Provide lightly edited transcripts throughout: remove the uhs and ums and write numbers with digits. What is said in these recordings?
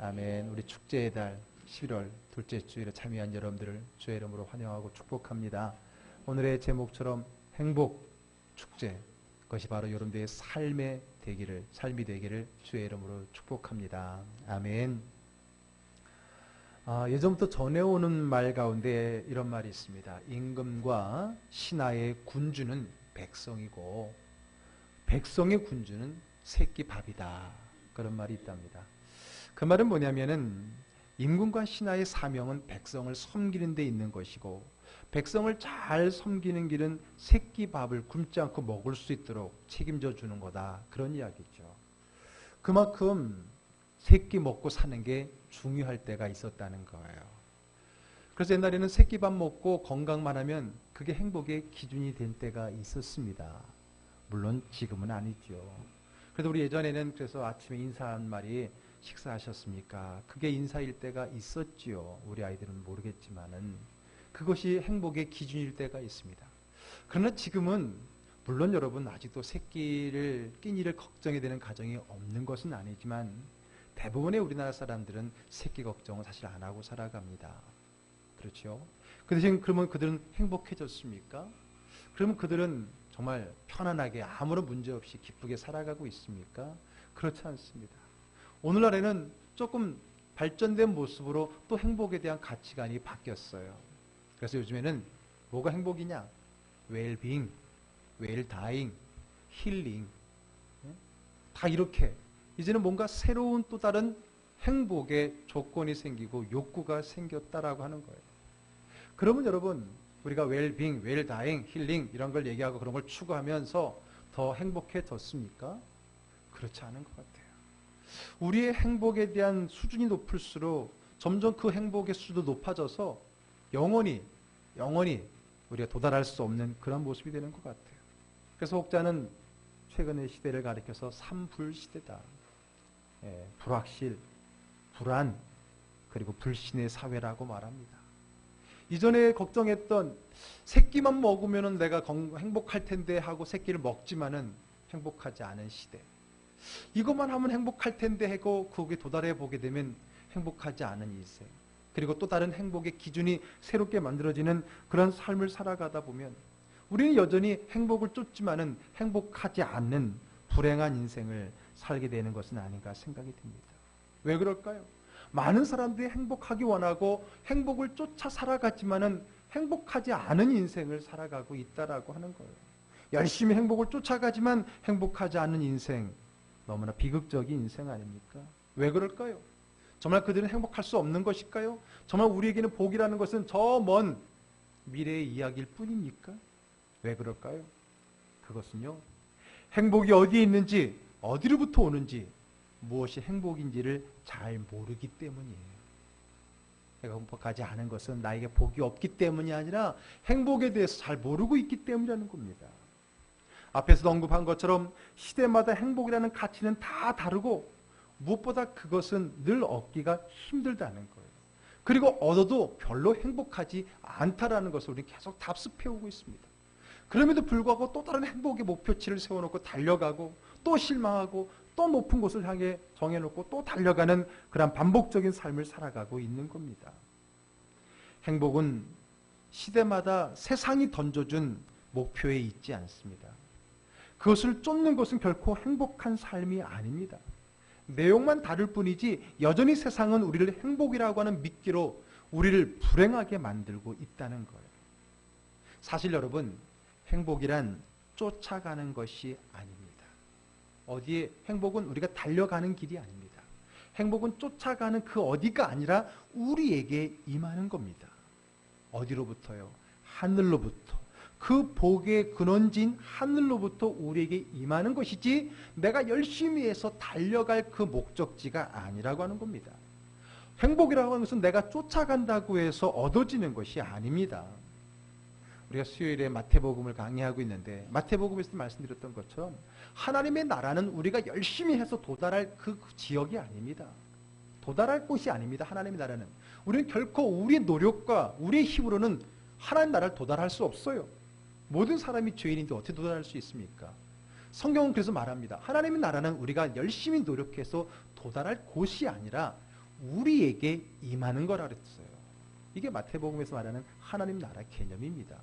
아멘. 우리 축제의 달 11월 둘째 주일에 참여한 여러분들을 주의 이름으로 환영하고 축복합니다. 오늘의 제목처럼 행복 축제, 그것이 바로 여러분들의 삶이 되기를 주의 이름으로 축복합니다. 아멘. 예전부터 전해오는 말 가운데 이런 말이 있습니다. 임금과 신하의 군주는 백성이고 백성의 군주는 새끼 밥이다. 그런 말이 있답니다. 그 말은 뭐냐면은 임금과 신하의 사명은 백성을 섬기는 데 있는 것이고 백성을 잘 섬기는 길은 새끼 밥을 굶지 않고 먹을 수 있도록 책임져 주는 거다. 그런 이야기죠. 그만큼 새끼 먹고 사는 게 중요할 때가 있었다는 거예요. 그래서 옛날에는 새끼 밥 먹고 건강만 하면 그게 행복의 기준이 된 때가 있었습니다. 물론 지금은 아니죠. 그래도 우리 예전에는 그래서 아침에 인사한 말이 식사하셨습니까? 그게 인사일 때가 있었지요. 우리 아이들은 모르겠지만은 그것이 행복의 기준일 때가 있습니다. 그러나 지금은 물론 여러분 아직도 끼니를 걱정이 되는 가정이 없는 것은 아니지만 대부분의 우리나라 사람들은 새끼 걱정을 사실 안 하고 살아갑니다. 그렇죠? 그 대신 그러면 그들은 행복해졌습니까? 그러면 그들은 정말 편안하게 아무런 문제 없이 기쁘게 살아가고 있습니까? 그렇지 않습니다. 오늘날에는 조금 발전된 모습으로 또 행복에 대한 가치관이 바뀌었어요. 그래서 요즘에는 뭐가 행복이냐? 웰빙, 웰다잉, 힐링. 다 이렇게 이제는 뭔가 새로운 또 다른 행복의 조건이 생기고 욕구가 생겼다라고 하는 거예요. 그러면 여러분 우리가 웰빙, 웰다잉, 힐링 이런 걸 얘기하고 그런 걸 추구하면서 더 행복해졌습니까? 그렇지 않은 것 같아요. 우리의 행복에 대한 수준이 높을수록 점점 그 행복의 수준도 높아져서 영원히 우리가 도달할 수 없는 그런 모습이 되는 것 같아요. 그래서 혹자는 최근의 시대를 가리켜서 삼불시대다. 불확실, 불안, 그리고 불신의 사회라고 말합니다. 이전에 걱정했던 새끼만 먹으면 내가 행복할 텐데 하고 새끼를 먹지만은 행복하지 않은 시대. 이것만 하면 행복할 텐데 하고 거기에 도달해 보게 되면 행복하지 않은 인생. 그리고 또 다른 행복의 기준이 새롭게 만들어지는 그런 삶을 살아가다 보면 우리는 여전히 행복을 쫓지만은 행복하지 않는 불행한 인생을 살게 되는 것은 아닌가 생각이 듭니다. 왜 그럴까요? 많은 사람들이 행복하기 원하고 행복을 쫓아 살아가지만은 행복하지 않은 인생을 살아가고 있다라고 하는 거예요. 열심히 행복을 쫓아가지만 행복하지 않은 인생, 너무나 비극적인 인생 아닙니까? 왜 그럴까요? 정말 그들은 행복할 수 없는 것일까요? 정말 우리에게는 복이라는 것은 저 먼 미래의 이야기일 뿐입니까? 왜 그럴까요? 그것은요, 행복이 어디에 있는지, 어디로부터 오는지, 무엇이 행복인지를 잘 모르기 때문이에요. 내가 행복하지 않은 것은 나에게 복이 없기 때문이 아니라 행복에 대해서 잘 모르고 있기 때문이라는 겁니다. 앞에서도 언급한 것처럼 시대마다 행복이라는 가치는 다 다르고 무엇보다 그것은 늘 얻기가 힘들다는 거예요. 그리고 얻어도 별로 행복하지 않다라는 것을 우리는 계속 답습해오고 있습니다. 그럼에도 불구하고 또 다른 행복의 목표치를 세워놓고 달려가고 또 실망하고 또 높은 곳을 향해 정해놓고 또 달려가는 그런 반복적인 삶을 살아가고 있는 겁니다. 행복은 시대마다 세상이 던져준 목표에 있지 않습니다. 그것을 쫓는 것은 결코 행복한 삶이 아닙니다. 내용만 다를 뿐이지 여전히 세상은 우리를 행복이라고 하는 미끼로 우리를 불행하게 만들고 있다는 거예요. 사실 여러분, 행복이란 쫓아가는 것이 아닙니다. 어디에 행복은 우리가 달려가는 길이 아닙니다. 행복은 쫓아가는 그 어디가 아니라 우리에게 임하는 겁니다. 어디로부터요? 하늘로부터. 그 복의 근원지인 하늘로부터 우리에게 임하는 것이지 내가 열심히 해서 달려갈 그 목적지가 아니라고 하는 겁니다. 행복이라고 하는 것은 내가 쫓아간다고 해서 얻어지는 것이 아닙니다. 우리가 수요일에 마태복음을 강의하고 있는데 마태복음에서 말씀드렸던 것처럼 하나님의 나라는 우리가 열심히 해서 도달할 그 지역이 아닙니다. 도달할 곳이 아닙니다. 하나님의 나라는. 우리는 결코 우리의 노력과 우리의 힘으로는 하나님 나라를 도달할 수 없어요. 모든 사람이 죄인인데 어떻게 도달할 수 있습니까? 성경은 그래서 말합니다. 하나님의 나라는 우리가 열심히 노력해서 도달할 곳이 아니라 우리에게 임하는 거라 그랬어요. 이게 마태복음에서 말하는 하나님 나라 개념입니다.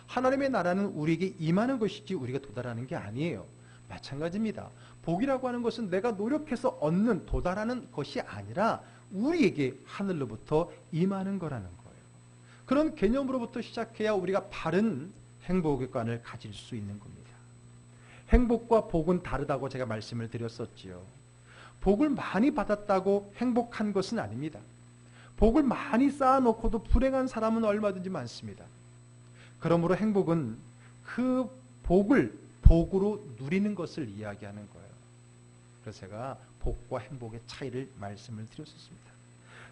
하나님의 나라는 우리에게 임하는 것이지 우리가 도달하는 게 아니에요. 마찬가지입니다. 복이라고 하는 것은 내가 노력해서 얻는, 도달하는 것이 아니라 우리에게 하늘로부터 임하는 거라는 거예요. 그런 개념으로부터 시작해야 우리가 바른 행복관을 가질 수 있는 겁니다. 행복과 복은 다르다고 제가 말씀을 드렸었지요. 복을 많이 받았다고 행복한 것은 아닙니다. 복을 많이 쌓아놓고도 불행한 사람은 얼마든지 많습니다. 그러므로 행복은 그 복을 복으로 누리는 것을 이야기하는 거예요. 그래서 제가 복과 행복의 차이를 말씀을 드렸었습니다.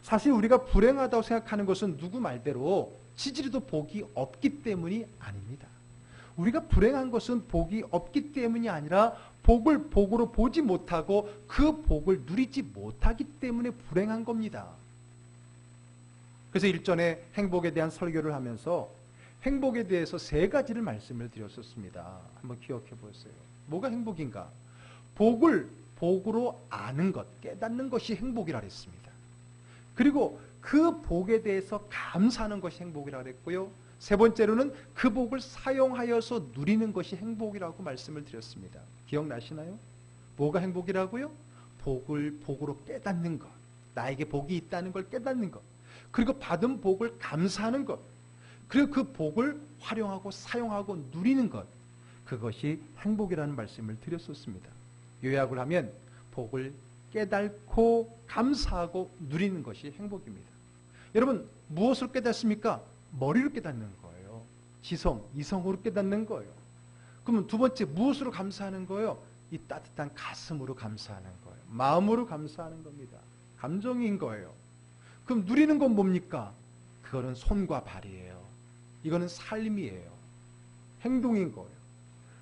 사실 우리가 불행하다고 생각하는 것은 누구 말대로 지지리도 복이 없기 때문이 아닙니다. 우리가 불행한 것은 복이 없기 때문이 아니라 복을 복으로 보지 못하고 그 복을 누리지 못하기 때문에 불행한 겁니다. 그래서 일전에 행복에 대한 설교를 하면서 행복에 대해서 3가지를 말씀을 드렸었습니다. 한번 기억해 보세요. 뭐가 행복인가? 복을 복으로 아는 것, 깨닫는 것이 행복이라 그랬습니다. 그리고 그 복에 대해서 감사하는 것이 행복이라 그랬고요. 3번째로는 그 복을 사용하여서 누리는 것이 행복이라고 말씀을 드렸습니다. 기억나시나요? 뭐가 행복이라고요? 복을 복으로 깨닫는 것, 나에게 복이 있다는 걸 깨닫는 것, 그리고 받은 복을 감사하는 것, 그리고 그 복을 활용하고 사용하고 누리는 것, 그것이 행복이라는 말씀을 드렸었습니다. 요약을 하면 복을 깨닫고 감사하고 누리는 것이 행복입니다. 여러분, 무엇을 깨닫습니까? 머리로 깨닫는 거예요. 지성, 이성으로 깨닫는 거예요. 그러면 2번째 무엇으로 감사하는 거예요? 이 따뜻한 가슴으로 감사하는 거예요. 마음으로 감사하는 겁니다. 감정인 거예요. 그럼 누리는 건 뭡니까? 그거는 손과 발이에요. 이거는 삶이에요. 행동인 거예요.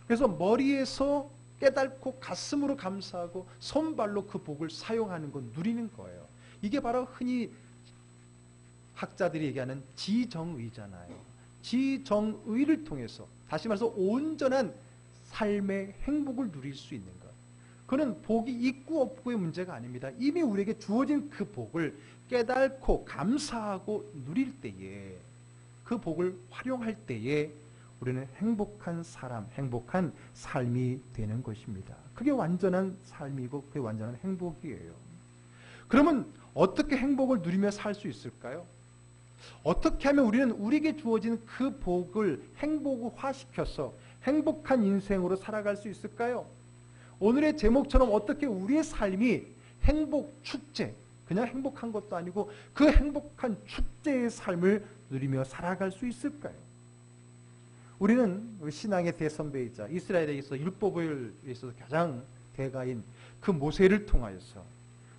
그래서 머리에서 깨닫고 가슴으로 감사하고 손발로 그 복을 사용하는 건 누리는 거예요. 이게 바로 흔히 학자들이 얘기하는 지정의잖아요. 지정의를 통해서 다시 말해서 온전한 삶의 행복을 누릴 수 있는 것. 그는 복이 있고 없고의 문제가 아닙니다. 이미 우리에게 주어진 그 복을 깨닫고 감사하고 누릴 때에, 그 복을 활용할 때에 우리는 행복한 사람, 행복한 삶이 되는 것입니다. 그게 완전한 삶이고 그게 완전한 행복이에요. 그러면 어떻게 행복을 누리며 살 수 있을까요? 어떻게 하면 우리는 우리에게 주어진 그 복을 행복화시켜서 행복한 인생으로 살아갈 수 있을까요? 오늘의 제목처럼 어떻게 우리의 삶이 행복 축제, 그냥 행복한 것도 아니고 그 행복한 축제의 삶을 누리며 살아갈 수 있을까요? 우리는 신앙의 대선배이자 이스라엘에 있어 율법을 있어서 가장 대가인 그 모세를 통하여서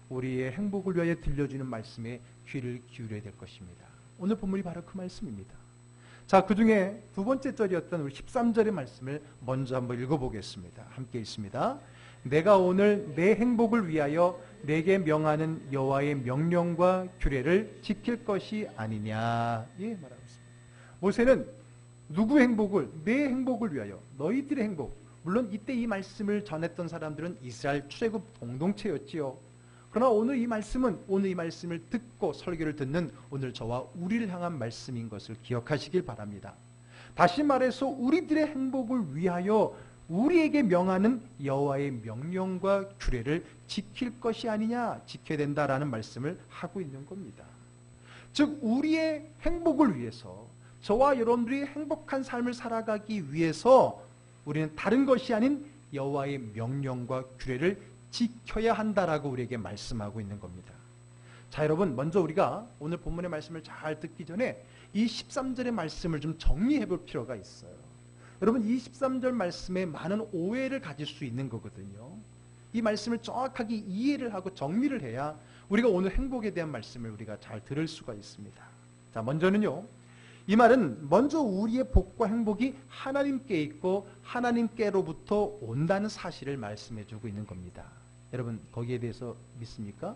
우리의 행복을 위하여 들려주는 말씀에 귀를 기울여야 될 것입니다. 오늘 본문이 바로 그 말씀입니다. 자, 그 중에 2번째 절이었던 우리 13절의 말씀을 먼저 한번 읽어보겠습니다. 함께 읽습니다. 내가 오늘 내 행복을 위하여 내게 명하는 여호와의 명령과 규례를 지킬 것이 아니냐. 예, 말하고 있습니다. 모세는 누구의 행복을? 내 행복을 위하여, 너희들의 행복. 물론 이때 이 말씀을 전했던 사람들은 이스라엘 출애굽 공동체였지요. 그러나 오늘 이 말씀을 듣고 설교를 듣는 오늘 저와 우리를 향한 말씀인 것을 기억하시길 바랍니다. 다시 말해서 우리들의 행복을 위하여 우리에게 명하는 여호와의 명령과 규례를 지킬 것이 아니냐, 지켜야 된다라는 말씀을 하고 있는 겁니다. 즉 우리의 행복을 위해서, 저와 여러분들이 행복한 삶을 살아가기 위해서 우리는 다른 것이 아닌 여호와의 명령과 규례를 지켜야 한다라고 우리에게 말씀하고 있는 겁니다. 자, 여러분, 먼저 우리가 오늘 본문의 말씀을 잘 듣기 전에 이 13절의 말씀을 좀 정리해 볼 필요가 있어요. 여러분, 이 13절 말씀에 많은 오해를 가질 수 있는 거거든요. 이 말씀을 정확하게 이해를 하고 정리를 해야 우리가 오늘 행복에 대한 말씀을 우리가 잘 들을 수가 있습니다. 자, 먼저는요, 이 말은 먼저 우리의 복과 행복이 하나님께 있고 하나님께로부터 온다는 사실을 말씀해 주고 있는 겁니다. 여러분, 거기에 대해서 믿습니까?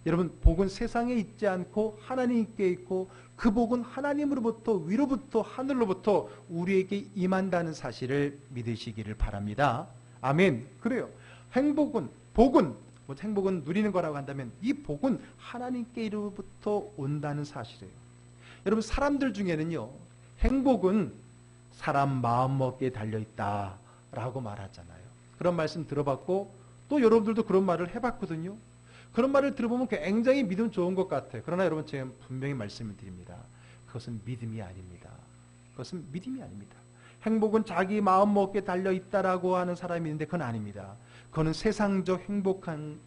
여러분, 복은 세상에 있지 않고 하나님께 있고 그 복은 하나님으로부터, 위로부터, 하늘로부터 우리에게 임한다는 사실을 믿으시기를 바랍니다. 아멘. 그래요. 행복은, 복은 뭐 행복은 누리는 거라고 한다면 이 복은 하나님께로부터 온다는 사실이에요. 여러분 사람들 중에는요 행복은 사람 마음먹기에 달려있다라고 말하잖아요. 그런 말씀 들어봤고 또 여러분들도 그런 말을 해봤거든요. 그런 말을 들어보면 굉장히 믿음 좋은 것 같아요. 그러나 여러분 제가 분명히 말씀을 드립니다. 그것은 믿음이 아닙니다. 그것은 믿음이 아닙니다. 행복은 자기 마음먹기에 달려있다라고 하는 사람이 있는데 그건 아닙니다. 그거는 세상적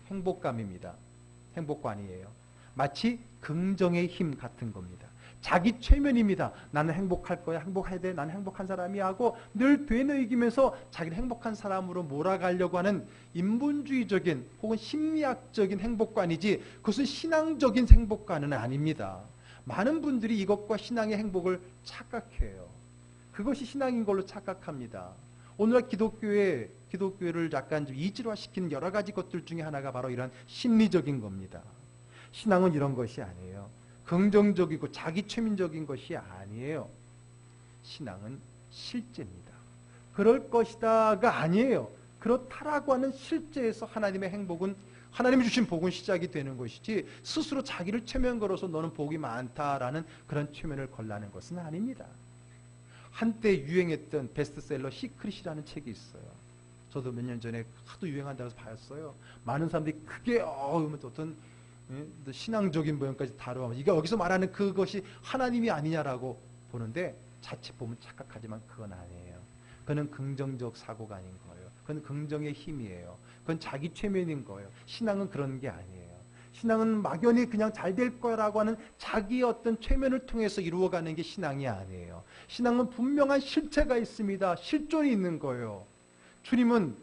행복감입니다. 행복관이에요. 마치 긍정의 힘 같은 겁니다. 자기 최면입니다. 나는 행복할 거야. 행복해야 돼. 나는 행복한 사람이야 하고 늘 되뇌이기면서 자기를 행복한 사람으로 몰아가려고 하는 인본주의적인 혹은 심리학적인 행복관이지 그것은 신앙적인 행복관은 아닙니다. 많은 분들이 이것과 신앙의 행복을 착각해요. 그것이 신앙인 걸로 착각합니다. 오늘날 기독교를 약간 좀 이질화시키는 여러 가지 것들 중에 하나가 바로 이런 심리적인 겁니다. 신앙은 이런 것이 아니에요. 긍정적이고 자기 최면적인 것이 아니에요. 신앙은 실제입니다. 그럴 것이다가 아니에요. 그렇다라고 하는 실제에서 하나님의 행복은 하나님이 주신 복은 시작이 되는 것이지 스스로 자기를 최면 걸어서 너는 복이 많다라는 그런 최면을 걸라는 것은 아닙니다. 한때 유행했던 베스트셀러 시크릿이라는 책이 있어요. 저도 몇 년 전에 하도 유행한다고 해서 봤어요. 많은 사람들이 크게 어떤 신앙적인 모양까지 다루면서 이게 여기서 말하는 그것이 하나님이 아니냐라고 보는데 자칫 보면 착각하지만 그건 아니에요. 그건 긍정적 사고가 아닌 거예요. 그건 긍정의 힘이에요. 그건 자기 최면인 거예요. 신앙은 그런 게 아니에요. 신앙은 막연히 그냥 잘 될 거라고 하는 자기 어떤 최면을 통해서 이루어가는 게 신앙이 아니에요. 신앙은 분명한 실체가 있습니다. 실존이 있는 거예요. 주님은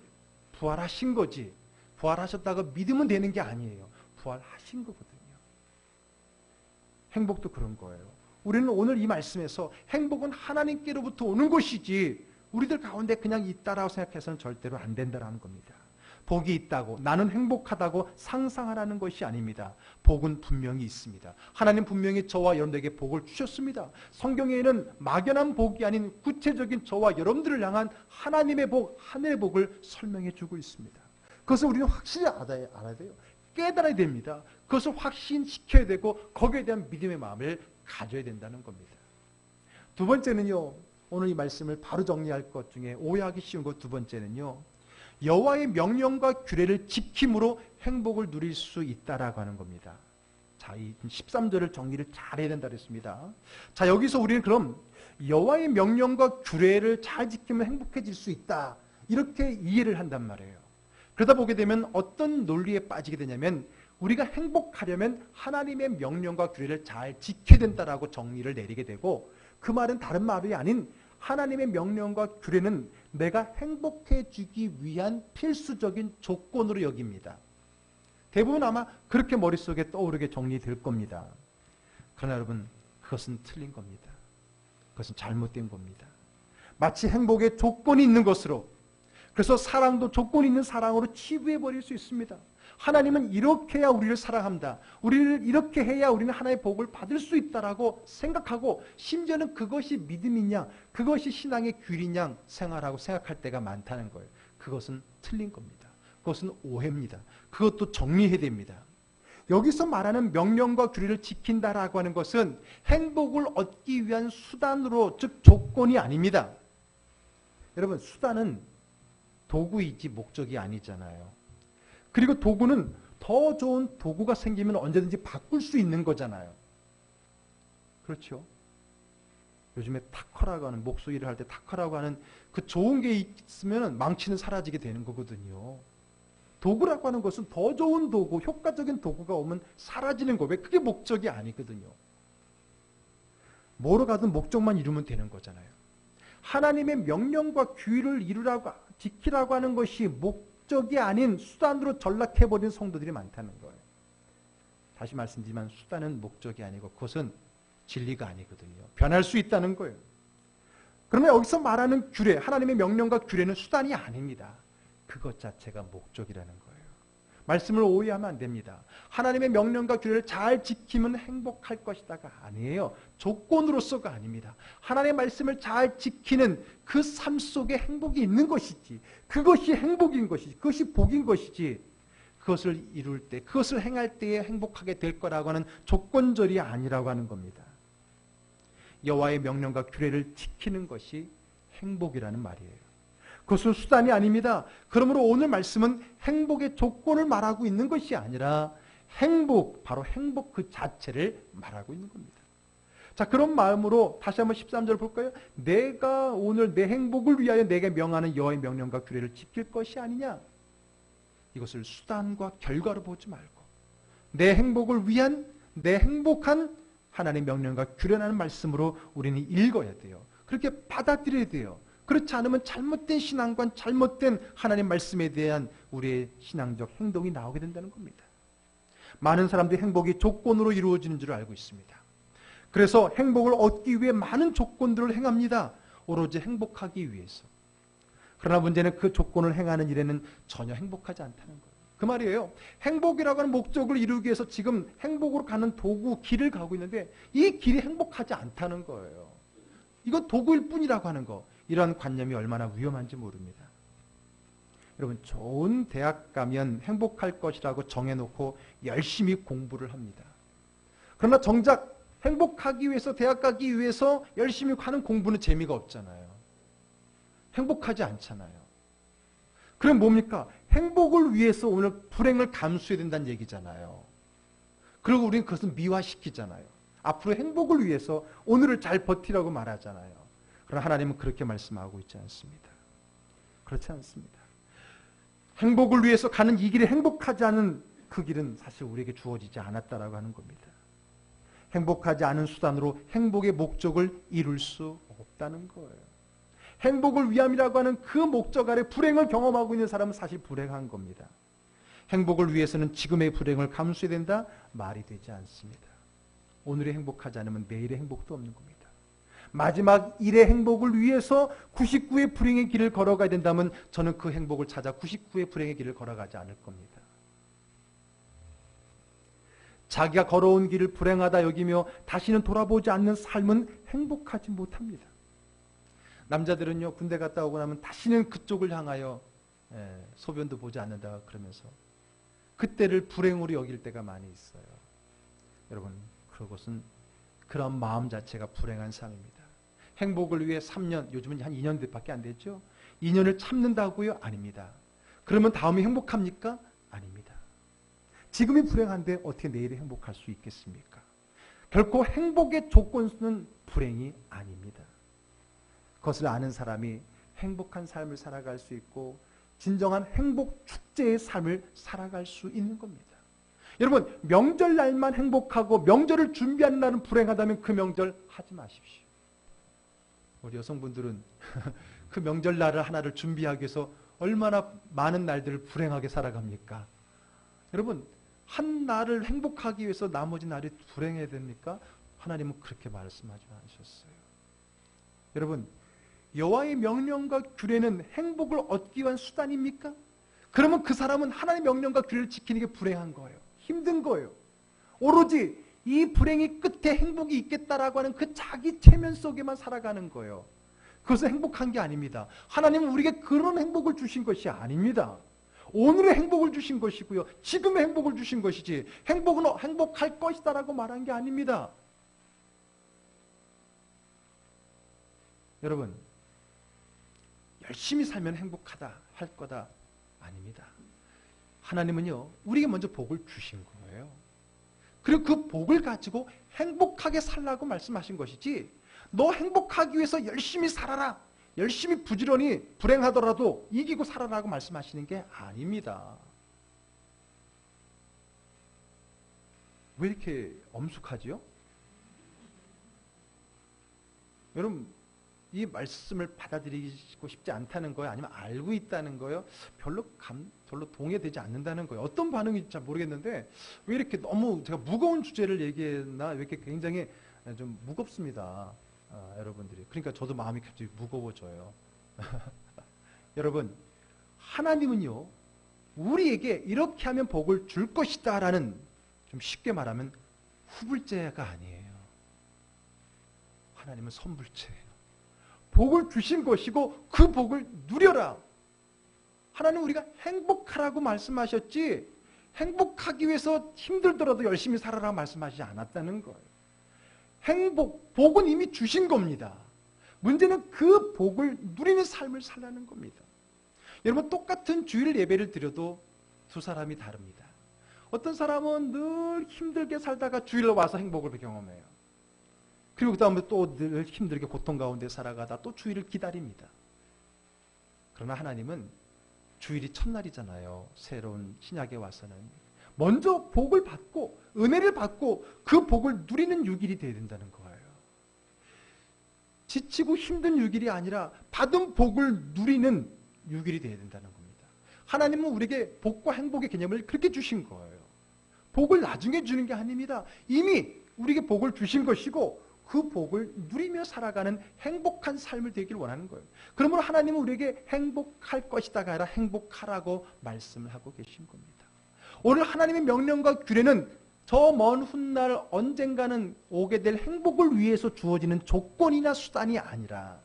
부활하신 거지. 부활하셨다고 믿으면 되는 게 아니에요. 부활하신 거거든요. 행복도 그런 거예요. 우리는 오늘 이 말씀에서 행복은 하나님께로부터 오는 것이지 우리들 가운데 그냥 있다라고 생각해서는 절대로 안 된다라는 겁니다. 복이 있다고 나는 행복하다고 상상하라는 것이 아닙니다. 복은 분명히 있습니다. 하나님 분명히 저와 여러분에게 복을 주셨습니다. 성경에는 막연한 복이 아닌 구체적인 저와 여러분들을 향한 하나님의 복, 하늘의 복을 설명해 주고 있습니다. 그것을 우리는 확실히 알아야 돼요. 깨달아야 됩니다. 그것을 확신시켜야 되고 거기에 대한 믿음의 마음을 가져야 된다는 겁니다. 두 번째는요. 오늘 이 말씀을 바로 정리할 것 중에 오해하기 쉬운 것 두 번째는요. 여호와의 명령과 규례를 지킴으로 행복을 누릴 수 있다라고 하는 겁니다. 자, 이 13절을 정리를 잘 해야 된다 그랬습니다. 자, 여기서 우리는 그럼 여호와의 명령과 규례를 잘 지키면 행복해질 수 있다. 이렇게 이해를 한단 말이에요. 그러다 보게 되면 어떤 논리에 빠지게 되냐면 우리가 행복하려면 하나님의 명령과 규례를 잘 지켜야 된다라고 정리를 내리게 되고 그 말은 다른 말이 아닌 하나님의 명령과 규례는 내가 행복해지기 위한 필수적인 조건으로 여깁니다. 대부분 아마 그렇게 머릿속에 떠오르게 정리될 겁니다. 그러나 여러분 그것은 틀린 겁니다. 그것은 잘못된 겁니다. 마치 행복에 조건이 있는 것으로 그래서 사랑도 조건이 있는 사랑으로 치부해버릴 수 있습니다. 하나님은 이렇게 해야 우리를 사랑합니다. 우리를 이렇게 해야 우리는 하나님의 복을 받을 수 있다라고 생각하고 심지어는 그것이 믿음이냐 그것이 신앙의 규리냐 생활하고 생각할 때가 많다는 거예요. 그것은 틀린 겁니다. 그것은 오해입니다. 그것도 정리해야 됩니다. 여기서 말하는 명령과 규례를 지킨다라고 하는 것은 행복을 얻기 위한 수단으로 즉 조건이 아닙니다. 여러분 수단은 도구이지 목적이 아니잖아요. 그리고 도구는 더 좋은 도구가 생기면 언제든지 바꿀 수 있는 거잖아요. 그렇죠? 요즘에 타커라고 하는 목소리를 할 때 타커라고 하는 그 좋은 게 있으면 망치는 사라지게 되는 거거든요. 도구라고 하는 것은 더 좋은 도구, 효과적인 도구가 오면 사라지는 거예요. 그게 목적이 아니거든요. 뭐로 가든 목적만 이루면 되는 거잖아요. 하나님의 명령과 규율을 지키라고 하는 것이 목적이 아닌 수단으로 전락해버린 성도들이 많다는 거예요. 다시 말씀드리지만 수단은 목적이 아니고 그것은 진리가 아니거든요. 변할 수 있다는 거예요. 그러나 여기서 말하는 규례, 하나님의 명령과 규례는 수단이 아닙니다. 그것 자체가 목적이라는 거예요. 말씀을 오해하면 안 됩니다. 하나님의 명령과 규례를 잘 지키면 행복할 것이다가 아니에요. 조건으로서가 아닙니다. 하나님의 말씀을 잘 지키는 그 삶 속에 행복이 있는 것이지 그것이 행복인 것이지 그것이 복인 것이지 그것을 이룰 때, 그것을 행할 때에 행복하게 될 거라고 하는 조건절이 아니라고 하는 겁니다. 여호와의 명령과 규례를 지키는 것이 행복이라는 말이에요. 그것은 수단이 아닙니다. 그러므로 오늘 말씀은 행복의 조건을 말하고 있는 것이 아니라 행복, 바로 행복 그 자체를 말하고 있는 겁니다. 자, 그런 마음으로 다시 한번 13절 볼까요? 내가 오늘 내 행복을 위하여 내게 명하는 여호와의 명령과 규례를 지킬 것이 아니냐? 이것을 수단과 결과로 보지 말고 내 행복을 위한, 내 행복한 하나님의 명령과 규례라는 말씀으로 우리는 읽어야 돼요. 그렇게 받아들여야 돼요. 그렇지 않으면 잘못된 신앙관, 잘못된 하나님 말씀에 대한 우리의 신앙적 행동이 나오게 된다는 겁니다. 많은 사람들이 행복이 조건으로 이루어지는 줄 알고 있습니다. 그래서 행복을 얻기 위해 많은 조건들을 행합니다. 오로지 행복하기 위해서. 그러나 문제는 그 조건을 행하는 일에는 전혀 행복하지 않다는 거예요. 그 말이에요. 행복이라고 하는 목적을 이루기 위해서 지금 행복으로 가는 도구, 길을 가고 있는데 이 길이 행복하지 않다는 거예요. 이건 도구일 뿐이라고 하는 거. 이러한 관념이 얼마나 위험한지 모릅니다. 여러분, 좋은 대학 가면 행복할 것이라고 정해놓고 열심히 공부를 합니다. 그러나 정작 행복하기 위해서, 대학 가기 위해서 열심히 하는 공부는 재미가 없잖아요. 행복하지 않잖아요. 그럼 뭡니까? 행복을 위해서 오늘 불행을 감수해야 된다는 얘기잖아요. 그리고 우리는 그것을 미화시키잖아요. 앞으로 행복을 위해서 오늘을 잘 버티라고 말하잖아요. 그러나 하나님은 그렇게 말씀하고 있지 않습니다. 그렇지 않습니다. 행복을 위해서 가는 이 길이 행복하지 않은 그 길은 사실 우리에게 주어지지 않았다라고 하는 겁니다. 행복하지 않은 수단으로 행복의 목적을 이룰 수 없다는 거예요. 행복을 위함이라고 하는 그 목적 아래 불행을 경험하고 있는 사람은 사실 불행한 겁니다. 행복을 위해서는 지금의 불행을 감수해야 된다? 말이 되지 않습니다. 오늘의 행복하지 않으면 내일의 행복도 없는 겁니다. 마지막 일의 행복을 위해서 99의 불행의 길을 걸어가야 된다면 저는 그 행복을 찾아 99의 불행의 길을 걸어가지 않을 겁니다. 자기가 걸어온 길을 불행하다 여기며 다시는 돌아보지 않는 삶은 행복하지 못합니다. 남자들은요, 군대 갔다 오고 나면 다시는 그쪽을 향하여 소변도 보지 않는다 그러면서 그때를 불행으로 여길 때가 많이 있어요. 여러분, 그것은 그런 마음 자체가 불행한 삶입니다. 행복을 위해 3년, 요즘은 한 2년밖에 안 됐죠? 2년을 참는다고요? 아닙니다. 그러면 다음에 행복합니까? 아닙니다. 지금이 불행한데 어떻게 내일이 행복할 수 있겠습니까? 결코 행복의 조건은 불행이 아닙니다. 그것을 아는 사람이 행복한 삶을 살아갈 수 있고 진정한 행복 축제의 삶을 살아갈 수 있는 겁니다. 여러분, 명절날만 행복하고 명절을 준비하는 날은 불행하다면 그 명절 하지 마십시오. 우리 여성분들은 그 명절날을 하나를 준비하기 위해서 얼마나 많은 날들을 불행하게 살아갑니까? 여러분, 한 날을 행복하기 위해서 나머지 날이 불행해야 됩니까? 하나님은 그렇게 말씀하지 않으셨어요. 여러분, 여호와의 명령과 규례는 행복을 얻기 위한 수단입니까? 그러면 그 사람은 하나님의 명령과 규례를 지키는 게 불행한 거예요. 힘든 거예요. 오로지 이 불행이 끝에 행복이 있겠다라고 하는 그 자기 체면 속에만 살아가는 거예요. 그것은 행복한 게 아닙니다. 하나님은 우리에게 그런 행복을 주신 것이 아닙니다. 오늘의 행복을 주신 것이고요. 지금의 행복을 주신 것이지 행복은 행복할 것이다라고 말한 게 아닙니다. 여러분, 열심히 살면 행복하다 할 거다 아닙니다. 하나님은요, 우리에게 먼저 복을 주신 거예요. 그리고 그 복을 가지고 행복하게 살라고 말씀하신 것이지 너 행복하기 위해서 열심히 살아라, 열심히 부지런히 불행하더라도 이기고 살아라고 말씀하시는 게 아닙니다. 왜 이렇게 엄숙하지요? 여러분, 이 말씀을 받아들이고 싶지 않다는 거예요? 아니면 알고 있다는 거예요? 별로 동의되지 않는다는 거예요. 어떤 반응인지 잘 모르겠는데 왜 이렇게 너무 제가 무거운 주제를 얘기했나? 왜 이렇게 굉장히 좀 무겁습니다. 여러분들이. 그러니까 저도 마음이 갑자기 무거워져요. 여러분, 하나님은요, 우리에게 이렇게 하면 복을 줄 것이다 라는, 좀 쉽게 말하면 후불제가 아니에요. 하나님은 선불제예요. 복을 주신 것이고 그 복을 누려라. 하나님 우리가 행복하라고 말씀하셨지 행복하기 위해서 힘들더라도 열심히 살아라 말씀하지 않았다는 거예요. 복은 이미 주신 겁니다. 문제는 그 복을 누리는 삶을 살라는 겁니다. 여러분, 똑같은 주일 예배를 드려도 두 사람이 다릅니다. 어떤 사람은 늘 힘들게 살다가 주일에 와서 행복을 경험해요. 그리고 그 다음에 또 늘 힘들게 고통 가운데 살아가다 또 주일을 기다립니다. 그러나 하나님은 주일이 첫날이잖아요. 새로운 신약에 와서는. 먼저 복을 받고 은혜를 받고 그 복을 누리는 6일이 되어야 된다는 거예요. 지치고 힘든 6일이 아니라 받은 복을 누리는 6일이 되어야 된다는 겁니다. 하나님은 우리에게 복과 행복의 개념을 그렇게 주신 거예요. 복을 나중에 주는 게 아닙니다. 이미 우리에게 복을 주신 것이고 그 복을 누리며 살아가는 행복한 삶을 되기를 원하는 거예요. 그러므로 하나님은 우리에게 행복할 것이다가 아니라 행복하라고 말씀을 하고 계신 겁니다. 오늘 하나님의 명령과 규례는 저 먼 훗날 언젠가는 오게 될 행복을 위해서 주어지는 조건이나 수단이 아니라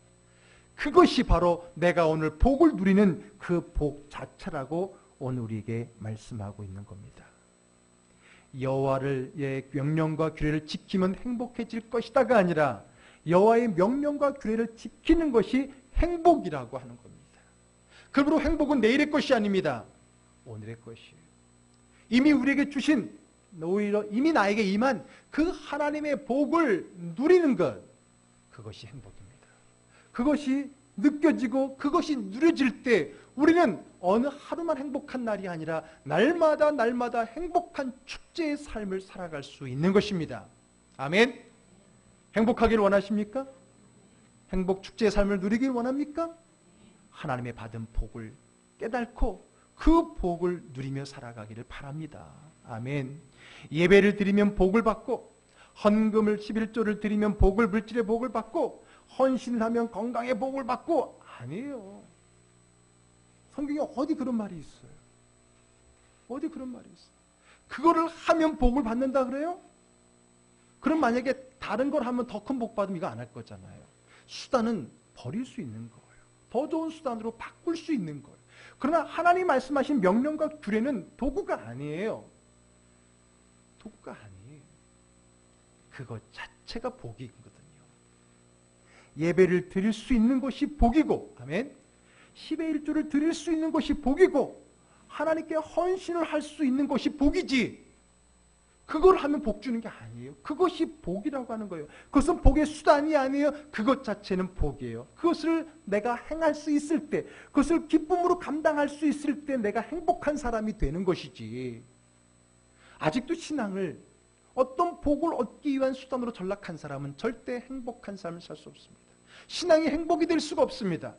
그것이 바로 내가 오늘 복을 누리는 그 복 자체라고 오늘 우리에게 말씀하고 있는 겁니다. 여호와의 명령과 규례를 지키면 행복해질 것이다가 아니라 여호와의 명령과 규례를 지키는 것이 행복이라고 하는 겁니다. 그러므로 행복은 내일의 것이 아닙니다. 오늘의 것이에요. 이미 우리에게 주신, 오히려 이미 나에게 임한 그 하나님의 복을 누리는 것, 그것이 행복입니다. 그것이 느껴지고 그것이 누려질 때 우리는 어느 하루만 행복한 날이 아니라 날마다 날마다 행복한 축제의 삶을 살아갈 수 있는 것입니다. 아멘. 행복하기를 원하십니까? 행복 축제의 삶을 누리길 원합니까? 하나님의 받은 복을 깨닫고 그 복을 누리며 살아가기를 바랍니다. 아멘. 예배를 드리면 복을 받고 헌금을 11조를 드리면 복을, 물질의 복을 받고 헌신을 하면 건강의 복을 받고, 아니에요. 성경에 어디 그런 말이 있어요? 어디 그런 말이 있어요? 그거를 하면 복을 받는다 그래요? 그럼 만약에 다른 걸 하면 더 큰 복 받으면 이거 안 할 거잖아요. 수단은 버릴 수 있는 거예요. 더 좋은 수단으로 바꿀 수 있는 거예요. 그러나 하나님 말씀하신 명령과 규례는 도구가 아니에요. 도구가 아니에요. 그것 자체가 복이거든요. 예배를 드릴 수 있는 것이 복이고, 아멘. 10의 1조를 드릴 수 있는 것이 복이고, 하나님께 헌신을 할 수 있는 것이 복이지, 그걸 하면 복 주는 게 아니에요. 그것이 복이라고 하는 거예요. 그것은 복의 수단이 아니에요. 그것 자체는 복이에요. 그것을 내가 행할 수 있을 때, 그것을 기쁨으로 감당할 수 있을 때 내가 행복한 사람이 되는 것이지, 아직도 신앙을 어떤 복을 얻기 위한 수단으로 전락한 사람은 절대 행복한 삶을 살 수 없습니다. 신앙이 행복이 될 수가 없습니다.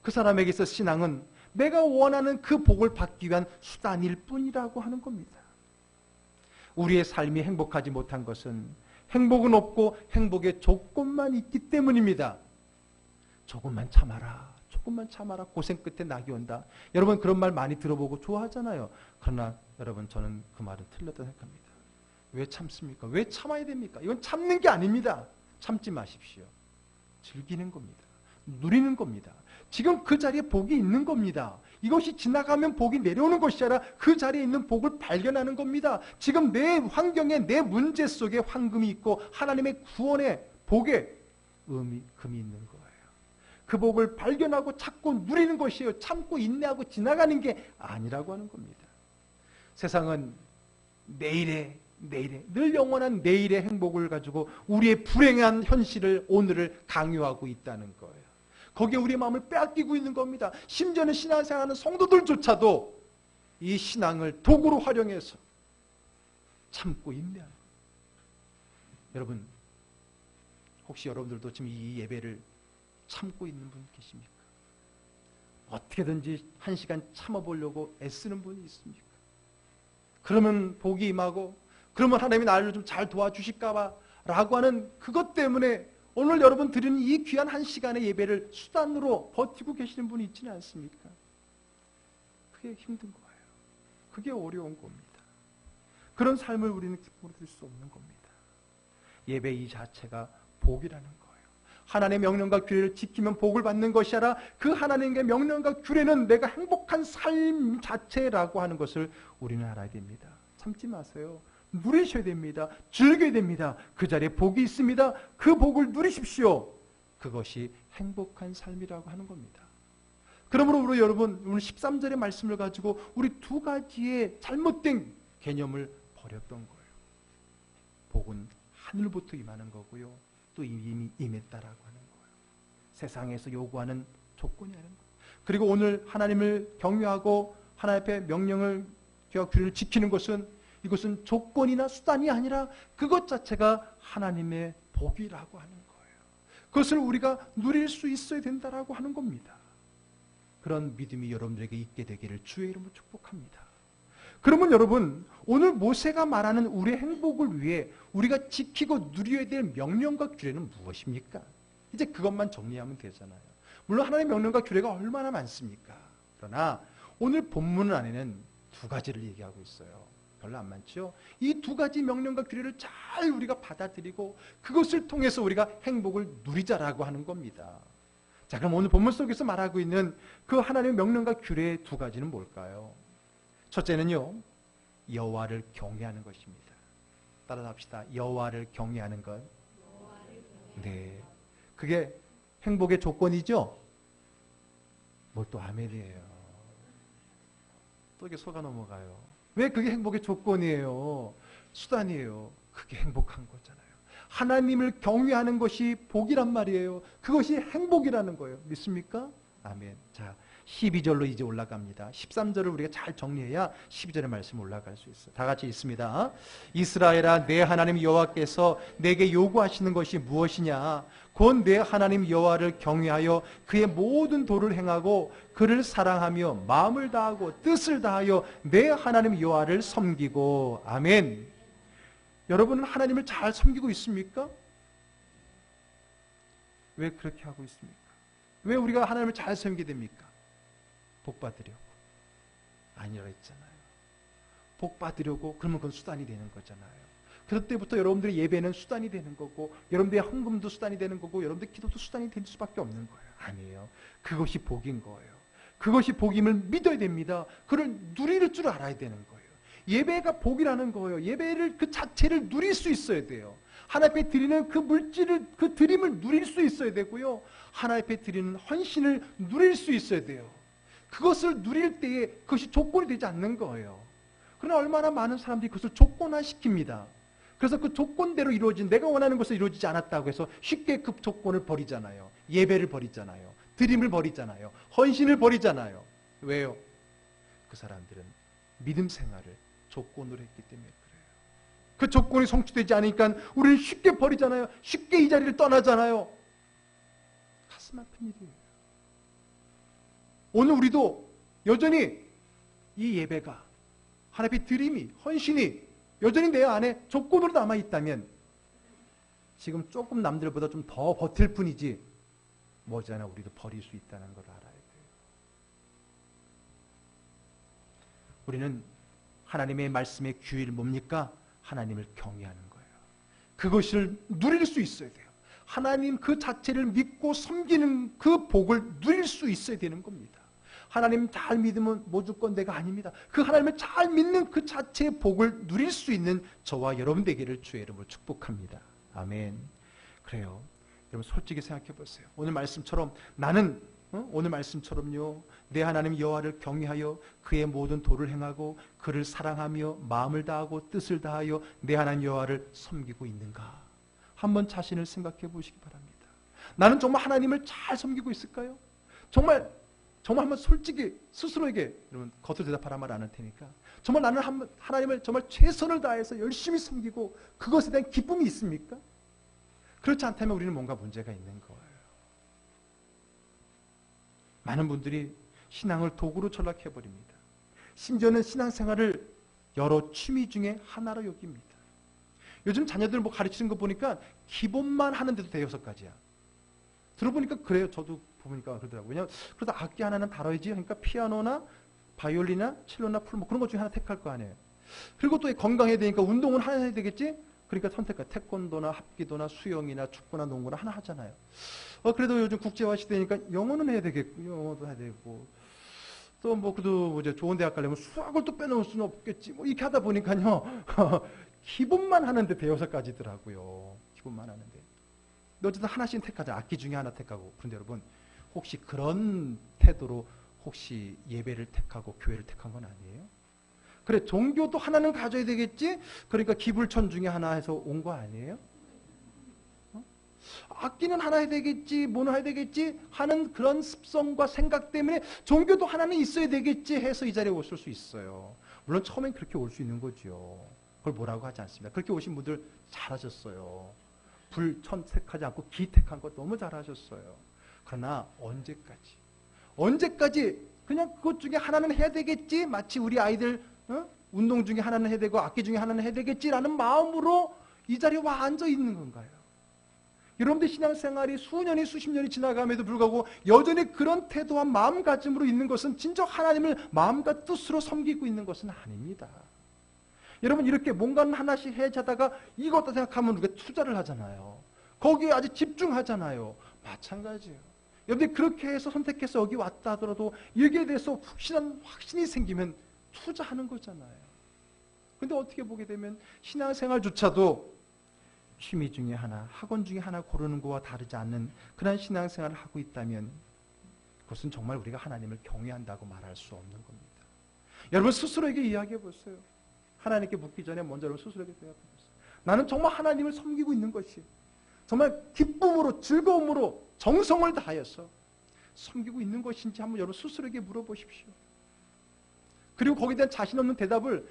그 사람에게 있어 신앙은 내가 원하는 그 복을 받기 위한 수단일 뿐이라고 하는 겁니다. 우리의 삶이 행복하지 못한 것은 행복은 없고 행복의 조건만 있기 때문입니다. 조금만 참아라. 조금만 참아라. 고생 끝에 낙이 온다. 여러분 그런 말 많이 들어보고 좋아하잖아요. 그러나 여러분 저는 그 말은 틀렸다고 생각합니다. 왜 참습니까? 왜 참아야 됩니까? 이건 참는 게 아닙니다. 참지 마십시오. 즐기는 겁니다. 누리는 겁니다. 지금 그 자리에 복이 있는 겁니다. 이것이 지나가면 복이 내려오는 것이 아니라 그 자리에 있는 복을 발견하는 겁니다. 지금 내 환경에, 내 문제 속에 황금이 있고 하나님의 구원의 복에 금이 있는 거예요. 그 복을 발견하고 찾고 누리는 것이에요. 참고 인내하고 지나가는 게 아니라고 하는 겁니다. 세상은 내일의 늘 영원한 내일의 행복을 가지고 우리의 불행한 현실을, 오늘을 강요하고 있다는 거예요. 거기에 우리의 마음을 빼앗기고 있는 겁니다. 심지어는 신앙생활하는 성도들조차도 이 신앙을 도구로 활용해서 참고 인내하는 거예요. 여러분, 혹시 여러분들도 지금 이 예배를 참고 있는 분 계십니까? 어떻게든지 1시간 참아보려고 애쓰는 분이 있습니까? 그러면 복이 임하고, 그러면 하나님이 나를 좀 잘 도와주실까봐 라고 하는 그것 때문에 오늘 여러분 드리는 이 귀한 1시간의 예배를 수단으로 버티고 계시는 분이 있지는 않습니까? 그게 힘든 거예요. 그게 어려운 겁니다. 그런 삶을 우리는 기쁨으로 드릴 수 없는 겁니다. 예배 이 자체가 복이라는 거예요. 하나님의 명령과 규례를 지키면 복을 받는 것이 아니라 그 하나님의 명령과 규례는 내가 행복한 삶 자체라고 하는 것을 우리는 알아야 됩니다. 참지 마세요. 누리셔야 됩니다. 즐겨야 됩니다. 그 자리에 복이 있습니다. 그 복을 누리십시오. 그것이 행복한 삶이라고 하는 겁니다. 그러므로 여러분 오늘 13절의 말씀을 가지고 우리 두 가지의 잘못된 개념을 버렸던 거예요. 복은 하늘부터 임하는 거고요. 또 이미 임했다라고 하는 거예요. 세상에서 요구하는 조건이 아닌 거예요. 그리고 오늘 하나님을 경외하고 하나님 앞에 명령을 규례를 지키는 것은 이것은 조건이나 수단이 아니라 그것 자체가 하나님의 복이라고 하는 거예요. 그것을 우리가 누릴 수 있어야 된다라고 하는 겁니다. 그런 믿음이 여러분들에게 있게 되기를 주의 이름으로 축복합니다. 그러면 여러분 오늘 모세가 말하는 우리의 행복을 위해 우리가 지키고 누려야 될 명령과 규례는 무엇입니까? 이제 그것만 정리하면 되잖아요. 물론 하나님의 명령과 규례가 얼마나 많습니까? 그러나 오늘 본문 안에는 두 가지를 얘기하고 있어요. 별로 안 많죠? 이 두 가지 명령과 규례를 잘 우리가 받아들이고 그것을 통해서 우리가 행복을 누리자라고 하는 겁니다. 자, 그럼 오늘 본문 속에서 말하고 있는 그 하나님의 명령과 규례의 두 가지는 뭘까요? 첫째는요, 여호와를 경외하는 것입니다. 따라합시다. 여호와를 경외하는 것. 네, 그게 행복의 조건이죠? 뭘 또 아멘이에요. 또 이게 속아 넘어가요. 왜 그게 행복의 조건이에요? 수단이에요. 그게 행복한 거잖아요. 하나님을 경외하는 것이 복이란 말이에요. 그것이 행복이라는 거예요. 믿습니까? 아멘. 자, 12절로 이제 올라갑니다. 13절을 우리가 잘 정리해야 12절의 말씀 올라갈 수 있어요. 다 같이 있습니다. 이스라엘아, 내 하나님 여호와께서 내게 요구하시는 것이 무엇이냐? 곧 내 하나님 여호와를 경외하여 그의 모든 도를 행하고 그를 사랑하며 마음을 다하고 뜻을 다하여 내 하나님 여호와를 섬기고. 아멘. 여러분은 하나님을 잘 섬기고 있습니까? 왜 그렇게 하고 있습니까? 왜 우리가 하나님을 잘 섬기게 됩니까? 복 받으려고. 아니라 했잖아요. 복 받으려고 그러면 그건 수단이 되는 거잖아요. 그럴 때부터 여러분들의 예배는 수단이 되는 거고 여러분들의 헌금도 수단이 되는 거고 여러분들의 기도도 수단이 될 수밖에 없는 거예요. 아니에요. 그것이 복인 거예요. 그것이 복임을 믿어야 됩니다. 그걸 누릴 줄 알아야 되는 거예요. 예배가 복이라는 거예요. 예배를 그 자체를 누릴 수 있어야 돼요. 하나님 앞에 드리는 그 물질을, 그 드림을 누릴 수 있어야 되고요. 하나님 앞에 드리는 헌신을 누릴 수 있어야 돼요. 그것을 누릴 때에 그것이 조건이 되지 않는 거예요. 그러나 얼마나 많은 사람들이 그것을 조건화시킵니다. 그래서 그 조건대로 이루어진, 내가 원하는 것을 이루어지지 않았다고 해서 쉽게 그 조건을 버리잖아요. 예배를 버리잖아요. 드림을 버리잖아요. 헌신을 버리잖아요. 왜요? 그 사람들은 믿음 생활을 조건으로 했기 때문에 그래요. 그 조건이 성취되지 않으니까 우리는 쉽게 버리잖아요. 쉽게 이 자리를 떠나잖아요. 가슴 아픈 일이에요. 오늘 우리도 여전히 이 예배가 하나님의 드림이, 헌신이 여전히 내 안에 조건으로 남아있다면 지금 조금 남들보다 좀 더 버틸 뿐이지 머지않아 우리도 버릴 수 있다는 걸 알아야 돼요. 우리는 하나님의 말씀의 규율이 뭡니까? 하나님을 경외하는 거예요. 그것을 누릴 수 있어야 돼요. 하나님 그 자체를 믿고 섬기는 그 복을 누릴 수 있어야 되는 겁니다. 하나님 잘 믿으면 무조건 내가 아닙니다. 그 하나님을 잘 믿는 그 자체의 복을 누릴 수 있는 저와 여러분 되기를 주의 이름으로 축복합니다. 아멘. 그래요. 여러분 솔직히 생각해 보세요. 오늘 말씀처럼 나는 오늘 말씀처럼요. 내 하나님 여호와를 경외하여 그의 모든 도를 행하고 그를 사랑하며 마음을 다하고 뜻을 다하여 내 하나님 여호와를 섬기고 있는가? 한번 자신을 생각해 보시기 바랍니다. 나는 정말 하나님을 잘 섬기고 있을까요? 정말 한번 솔직히 스스로에게, 여러분 겉으로 대답하란 말 안 할 테니까 정말 나는 하나님을 정말 최선을 다해서 열심히 섬기고 그것에 대한 기쁨이 있습니까? 그렇지 않다면 우리는 뭔가 문제가 있는 거예요. 많은 분들이 신앙을 도구로 전락해버립니다. 심지어는 신앙생활을 여러 취미 중에 하나로 여깁니다. 요즘 자녀들 뭐 가르치는 거 보니까 기본만 하는데도 대여섯 가지야. 들어보니까 그래요. 저도 보니까 그러더라고요. 왜냐하면 그래도 악기 하나는 다뤄야지. 그러니까 피아노나 바이올린이나 첼로나 플 뭐 그런 것 중에 하나 택할 거 아니에요. 그리고 또 건강해야 되니까 운동은 하나 해야 되겠지. 그러니까 선택과 태권도나 합기도나 수영이나 축구나 농구나 하나 하잖아요. 그래도 요즘 국제화 시대니까 영어는 해야 되겠고, 영어도 해야 되고, 또 뭐 그래도 이제 좋은 대학 가려면 수학을 또 빼놓을 수는 없겠지. 뭐 이렇게 하다 보니까요, 기본만 하는데 대여섯까지더라고요. 기본만 하는데. 근데 어쨌든 하나씩 택하자. 악기 중에 하나 택하고. 그런데 여러분, 혹시 그런 태도로 혹시 예배를 택하고 교회를 택한 건 아니에요? 그래, 종교도 하나는 가져야 되겠지? 그러니까 기불천 중에 하나 해서 온 거 아니에요? 악기는 하나 해야 되겠지, 뭐는 해야 되겠지 하는 그런 습성과 생각 때문에 종교도 하나는 있어야 되겠지 해서 이 자리에 오실 수 있어요. 물론 처음엔 그렇게 올 수 있는 거죠. 그걸 뭐라고 하지 않습니다. 그렇게 오신 분들 잘하셨어요. 불천 택하지 않고 기 택한 거 너무 잘하셨어요. 그러나 언제까지 그냥 그것 중에 하나는 해야 되겠지, 마치 우리 아이들 운동 중에 하나는 해야 되고 악기 중에 하나는 해야 되겠지라는 마음으로 이 자리에 와 앉아 있는 건가요? 여러분들 신앙생활이 수년이 수십 년이 지나감에도 불구하고 여전히 그런 태도와 마음가짐으로 있는 것은 진짜 하나님을 마음과 뜻으로 섬기고 있는 것은 아닙니다. 여러분, 이렇게 뭔가는 하나씩 해자다가 이것다 생각하면 우리가 투자를 하잖아요. 거기에 아주 집중하잖아요. 마찬가지예요. 여러분들 그렇게 해서 선택해서 여기 왔다 하더라도 여기에 대해서 확신이 생기면 투자하는 거잖아요. 근데 어떻게 보게 되면 신앙생활조차도 취미 중에 하나, 학원 중에 하나 고르는 것과 다르지 않는 그런 신앙생활을 하고 있다면 그것은 정말 우리가 하나님을 경외한다고 말할 수 없는 겁니다. 여러분 스스로에게 이야기해 보세요. 하나님께 묻기 전에 먼저 여러분 스스로에게 대답해 보세요. 나는 정말 하나님을 섬기고 있는 것이 정말 기쁨으로 즐거움으로 정성을 다해서 섬기고 있는 것인지 한번 여러분 스스로에게 물어보십시오. 그리고 거기에 대한 자신 없는 대답을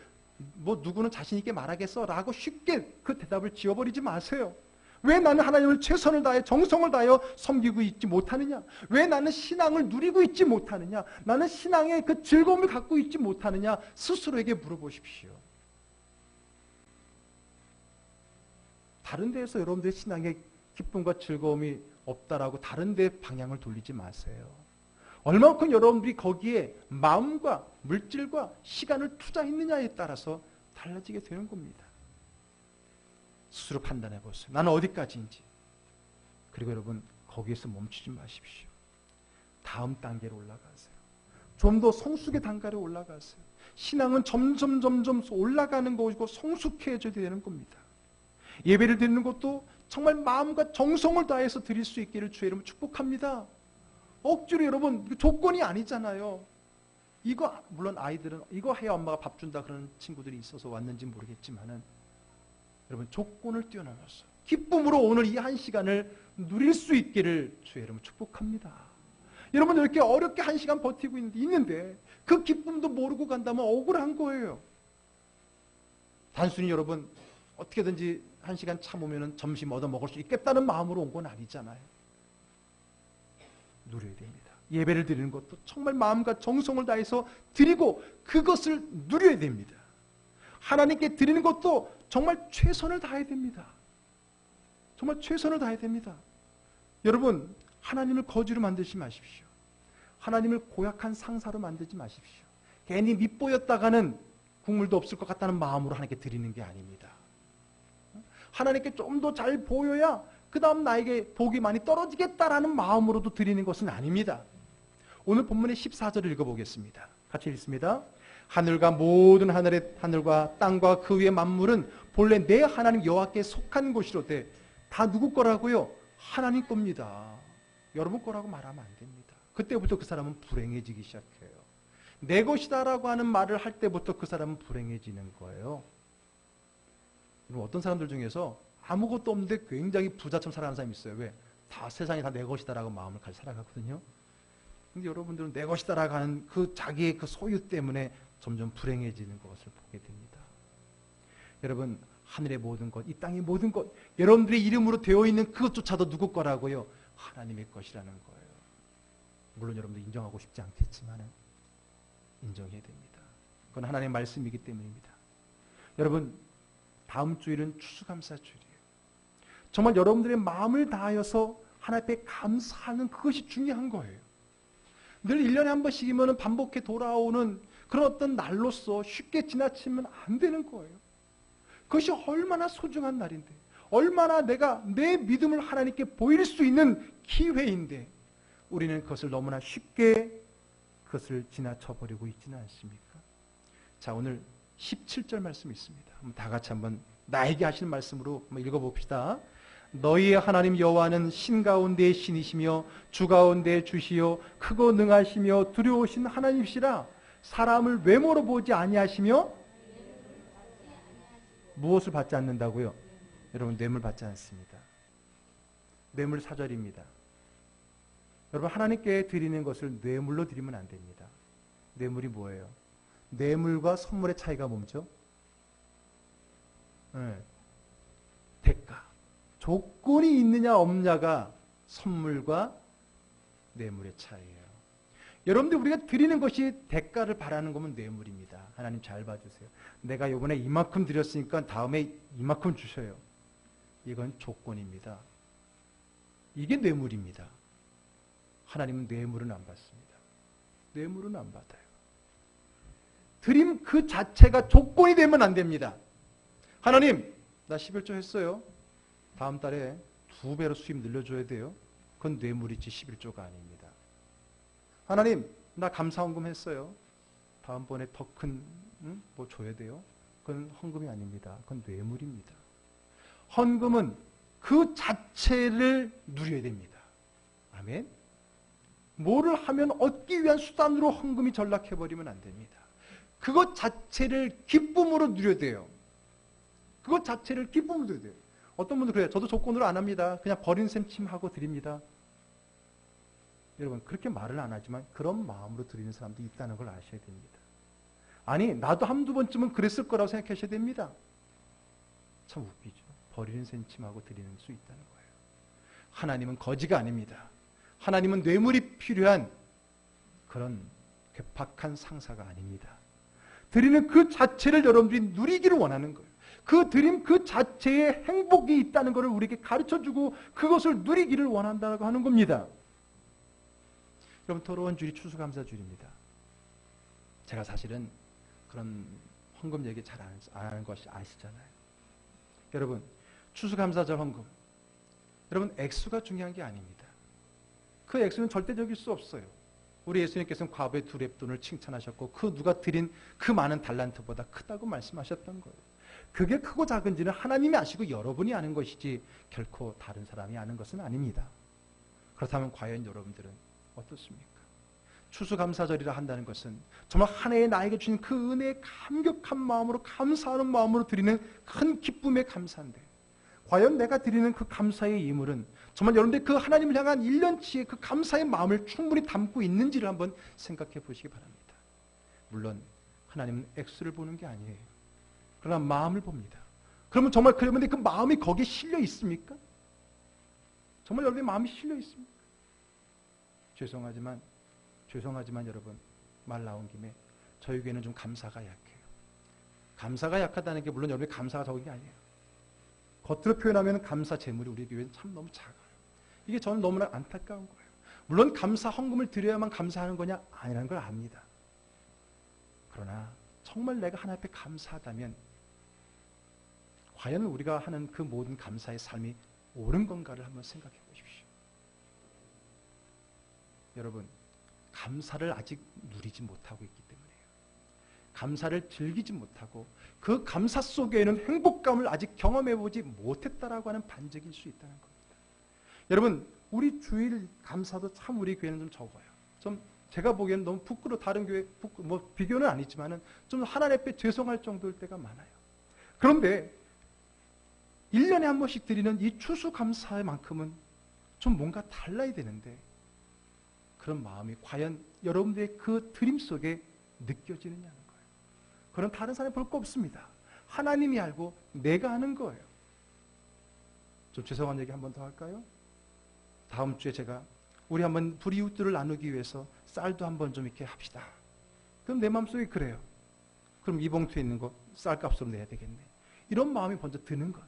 뭐 누구는 자신 있게 말하겠어 라고 쉽게 그 대답을 지워버리지 마세요. 왜 나는 하나님을 최선을 다해 정성을 다하여 섬기고 있지 못하느냐? 왜 나는 신앙을 누리고 있지 못하느냐? 나는 신앙의 그 즐거움을 갖고 있지 못하느냐? 스스로에게 물어보십시오. 다른 데에서 여러분들의 신앙의 기쁨과 즐거움이 없다라고 다른 데 방향을 돌리지 마세요. 얼마만큼 여러분들이 거기에 마음과 물질과 시간을 투자했느냐에 따라서 달라지게 되는 겁니다. 스스로 판단해 보세요. 나는 어디까지인지. 그리고 여러분 거기에서 멈추지 마십시오. 다음 단계로 올라가세요. 좀 더 성숙의 단계로 올라가세요. 신앙은 점점 올라가는 것이고 성숙해져야 되는 겁니다. 예배를 드리는 것도 정말 마음과 정성을 다해서 드릴 수 있기를 주의 이름으로 축복합니다. 억지로 여러분 조건이 아니잖아요. 이거 물론 아이들은 이거 해야 엄마가 밥 준다 그러는 친구들이 있어서 왔는지 모르겠지만은 여러분 조건을 뛰어넘어서 기쁨으로 오늘 이 한 시간을 누릴 수 있기를 주의 이름으로 축복합니다. 여러분 이렇게 어렵게 한 시간 버티고 있는데 그 기쁨도 모르고 간다면 억울한 거예요. 단순히 여러분 어떻게든지 한 시간 참으면 점심 얻어 먹을 수 있겠다는 마음으로 온 건 아니잖아요. 누려야 됩니다. 예배를 드리는 것도 정말 마음과 정성을 다해서 드리고 그것을 누려야 됩니다. 하나님께 드리는 것도 정말 최선을 다해야 됩니다. 정말 최선을 다해야 됩니다. 여러분 하나님을 거지로 만들지 마십시오. 하나님을 고약한 상사로 만들지 마십시오. 괜히 밉보였다가는 국물도 없을 것 같다는 마음으로 하나님께 드리는 게 아닙니다. 하나님께 좀 더 잘 보여야 그 다음 나에게 복이 많이 떨어지겠다라는 마음으로도 드리는 것은 아닙니다. 오늘 본문의 14절을 읽어보겠습니다. 같이 읽습니다. 하늘과 모든 하늘과 땅과 그 위의 만물은 본래 내 하나님 여호와께 속한 것이로되 다 누구 거라고요? 하나님 겁니다. 여러분 거라고 말하면 안 됩니다. 그때부터 그 사람은 불행해지기 시작해요. 내 것이다라고 하는 말을 할 때부터 그 사람은 불행해지는 거예요. 어떤 사람들 중에서 아무것도 없는데 굉장히 부자처럼 살아가는 사람이 있어요. 왜? 다 세상이 다 내 것이다라고 마음을 가지고 살아가거든요. 근데 여러분들은 내 것이다라고 하는 그 자기의 그 소유 때문에 점점 불행해지는 것을 보게 됩니다. 여러분 하늘의 모든 것, 이 땅의 모든 것, 여러분들의 이름으로 되어 있는 그것조차도 누구 거라고요? 하나님의 것이라는 거예요. 물론 여러분들 인정하고 싶지 않겠지만 인정해야 됩니다. 그건 하나님의 말씀이기 때문입니다. 여러분 다음 주일은 추수감사주일이에요. 정말 여러분들의 마음을 다하여서 하나님 앞에 감사하는 그것이 중요한 거예요. 늘 1년에 한 번씩이면 반복해 돌아오는 그런 어떤 날로서 쉽게 지나치면 안 되는 거예요. 그것이 얼마나 소중한 날인데, 얼마나 내가 내 믿음을 하나님께 보일 수 있는 기회인데 우리는 그것을 너무나 쉽게 그것을 지나쳐버리고 있지는 않습니까? 자, 오늘 17절 말씀이 있습니다. 다 같이 한번 나에게 하실 말씀으로 한번 읽어봅시다. 너희의 하나님 여호와는 신 가운데의 신이시며 주 가운데의 주시요 크고 능하시며 두려우신 하나님이시라. 사람을 외모로 보지 아니하시며 무엇을 받지 않는다고요? 여러분, 뇌물 받지 않습니다. 뇌물 사절입니다. 여러분, 하나님께 드리는 것을 뇌물로 드리면 안 됩니다. 뇌물이 뭐예요? 뇌물과 선물의 차이가 뭐죠? 네. 대가. 조건이 있느냐 없느냐가 선물과 뇌물의 차이예요. 여러분들, 우리가 드리는 것이 대가를 바라는 거면 뇌물입니다. 하나님 잘 봐주세요. 내가 이번에 이만큼 드렸으니까 다음에 이만큼 주셔요. 이건 조건입니다. 이게 뇌물입니다. 하나님은 뇌물은 안 받습니다. 뇌물은 안 받아요. 드림 그 자체가 조건이 되면 안 됩니다. 하나님, 나 11조 했어요. 다음 달에 2배로 수입 늘려줘야 돼요. 그건 뇌물이지 11조가 아닙니다. 하나님, 나 감사헌금 했어요. 다음번에 더 큰 뭐 줘야 돼요. 그건 헌금이 아닙니다. 그건 뇌물입니다. 헌금은 그 자체를 누려야 됩니다. 아멘. 뭐를 하면 얻기 위한 수단으로 헌금이 전락해버리면 안 됩니다. 그것 자체를 기쁨으로 누려야 돼요. 그것 자체를 기쁨으로 누려야 돼요. 어떤 분들 그래요. 저도 조건으로 안 합니다. 그냥 버린 셈 침하고 드립니다. 여러분, 그렇게 말을 안 하지만 그런 마음으로 드리는 사람도 있다는 걸 아셔야 됩니다. 아니, 나도 한두 번쯤은 그랬을 거라고 생각하셔야 됩니다. 참 웃기죠. 버리는 셈 침하고 드리는 수 있다는 거예요. 하나님은 거지가 아닙니다. 하나님은 뇌물이 필요한 그런 괴팍한 상사가 아닙니다. 드리는 그 자체를 여러분들이 누리기를 원하는 거예요. 그 드림 그 자체에 행복이 있다는 것을 우리에게 가르쳐주고 그것을 누리기를 원한다고 하는 겁니다. 여러분, 더러운 주일이 추수감사주일입니다. 제가 사실은 그런 헌금 얘기 잘 안 하는 것이 아시잖아요. 여러분, 추수감사절 헌금, 여러분, 액수가 중요한 게 아닙니다. 그 액수는 절대적일 수 없어요. 우리 예수님께서는 과부의 2렙돈을 칭찬하셨고 그 누가 드린 그 많은 달란트보다 크다고 말씀하셨던 거예요. 그게 크고 작은지는 하나님이 아시고 여러분이 아는 것이지 결코 다른 사람이 아는 것은 아닙니다. 그렇다면 과연 여러분들은 어떻습니까? 추수감사절이라 한다는 것은 정말 한 해에 나에게 주신 그 은혜에 감격한 마음으로 감사하는 마음으로 드리는 큰 기쁨에 감사인데 과연 내가 드리는 그 감사의 예물은 정말 여러분들 그 하나님을 향한 1년치의 그 감사의 마음을 충분히 담고 있는지를 한번 생각해 보시기 바랍니다. 물론 하나님은 액수를 보는 게 아니에요. 그러나 마음을 봅니다. 그러면 정말 여러분들 그 마음이 거기에 실려 있습니까? 정말 여러분의 마음이 실려 있습니까? 죄송하지만 여러분, 말 나온 김에 저희 교회는 좀 감사가 약해요. 감사가 약하다는 게 물론 여러분의 감사가 적은 게 아니에요. 겉으로 표현하면 감사 재물이 우리 교회는 참 너무 작아요. 이게 저는 너무나 안타까운 거예요. 물론 감사 헌금을 드려야만 감사하는 거냐? 아니라는 걸 압니다. 그러나 정말 내가 하나님 앞에 감사하다면 과연 우리가 하는 그 모든 감사의 삶이 옳은 건가를 한번 생각해 보십시오. 여러분, 감사를 아직 누리지 못하고 있기 때문에요. 감사를 즐기지 못하고 그 감사 속에는 행복감을 아직 경험해보지 못했다라고 하는 반증일 수 있다는 겁니다. 여러분, 우리 주일 감사도 참 우리 교회는 좀 적어요. 좀 제가 보기에는 너무 부끄러워. 다른 교회 뭐 비교는 아니지만은 좀 하나님 앞에 죄송할 정도일 때가 많아요. 그런데 1년에 한 번씩 드리는 이 추수감사만큼은 좀 뭔가 달라야 되는데 그런 마음이 과연 여러분들의 그 드림 속에 느껴지느냐는 거예요. 그런 다른 사람이 볼 거 없습니다. 하나님이 알고 내가 하는 거예요. 좀 죄송한 얘기 한 번 더 할까요? 다음 주에 제가 우리 한번 불이웃들을 나누기 위해서 쌀도 한번 좀 이렇게 합시다. 그럼 내 마음속에 그래요. 그럼 이 봉투에 있는 거 쌀값으로 내야 되겠네. 이런 마음이 먼저 드는 것.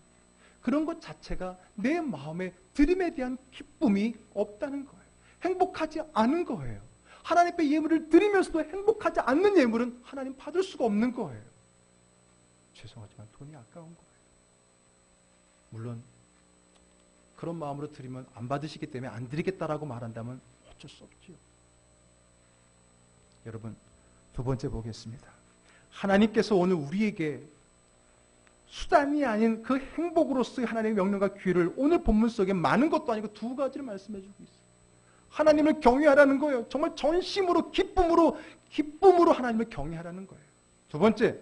그런 것 자체가 내 마음에 드림에 대한 기쁨이 없다는 거예요. 행복하지 않은 거예요. 하나님 앞에 예물을 드리면서도 행복하지 않는 예물은 하나님 받을 수가 없는 거예요. 죄송하지만 돈이 아까운 거예요. 물론 그런 마음으로 드리면 안 받으시기 때문에 안 드리겠다라고 말한다면 어쩔 수 없지요. 여러분, 두 번째 보겠습니다. 하나님께서 오늘 우리에게 수단이 아닌 그 행복으로서의 하나님의 명령과 기회를 오늘 본문 속에 많은 것도 아니고 두 가지를 말씀해 주고 있어요. 하나님을 경외하라는 거예요. 정말 전심으로 기쁨으로 하나님을 경외하라는 거예요. 두 번째,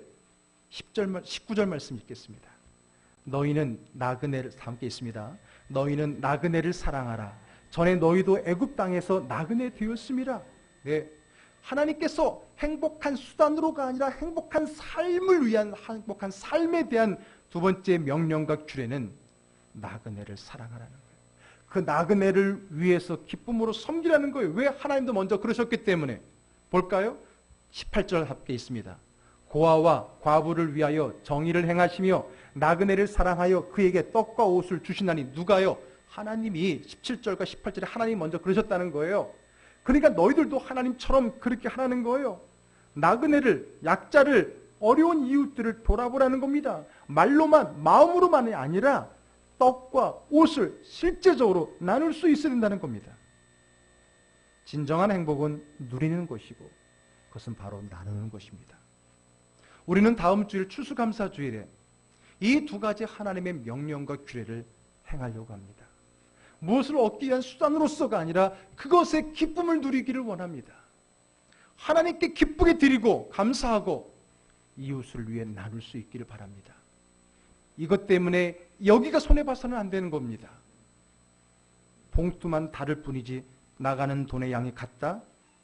19절 말씀 읽겠습니다. 너희는 나그네를, 함께 있습니다. 너희는 나그네를 사랑하라. 전에 너희도 애굽 땅에서 나그네 되었음이라. 네. 하나님께서 행복한 수단으로가 아니라 행복한 삶을 위한, 행복한 삶에 대한 두 번째 명령과 규례는 나그네를 사랑하라는 거예요. 그 나그네를 위해서 기쁨으로 섬기라는 거예요. 왜? 하나님도 먼저 그러셨기 때문에. 볼까요? 18절 함께 있습니다. 고아와 과부를 위하여 정의를 행하시며 나그네를 사랑하여 그에게 떡과 옷을 주시나니. 누가요? 하나님이. 17절과 18절에 하나님이 먼저 그러셨다는 거예요. 그러니까 너희들도 하나님처럼 그렇게 하라는 거예요. 나그네를, 약자를, 어려운 이웃들을 돌아보라는 겁니다. 말로만, 마음으로만이 아니라 떡과 옷을 실제적으로 나눌 수 있어야 된다는 겁니다. 진정한 행복은 누리는 것이고 그것은 바로 나누는 것입니다. 우리는 다음 주일 추수감사주일에 이 두 가지 하나님의 명령과 규례를 행하려고 합니다. 무엇을 얻기 위한 수단으로서가 아니라 그것의 기쁨을 누리기를 원합니다. 하나님께 기쁘게 드리고 감사하고 이웃을 위해 나눌 수 있기를 바랍니다. 이것 때문에 여기가 손해봐서는 안 되는 겁니다. 봉투만 다를 뿐이지 나가는 돈의 양이 같다?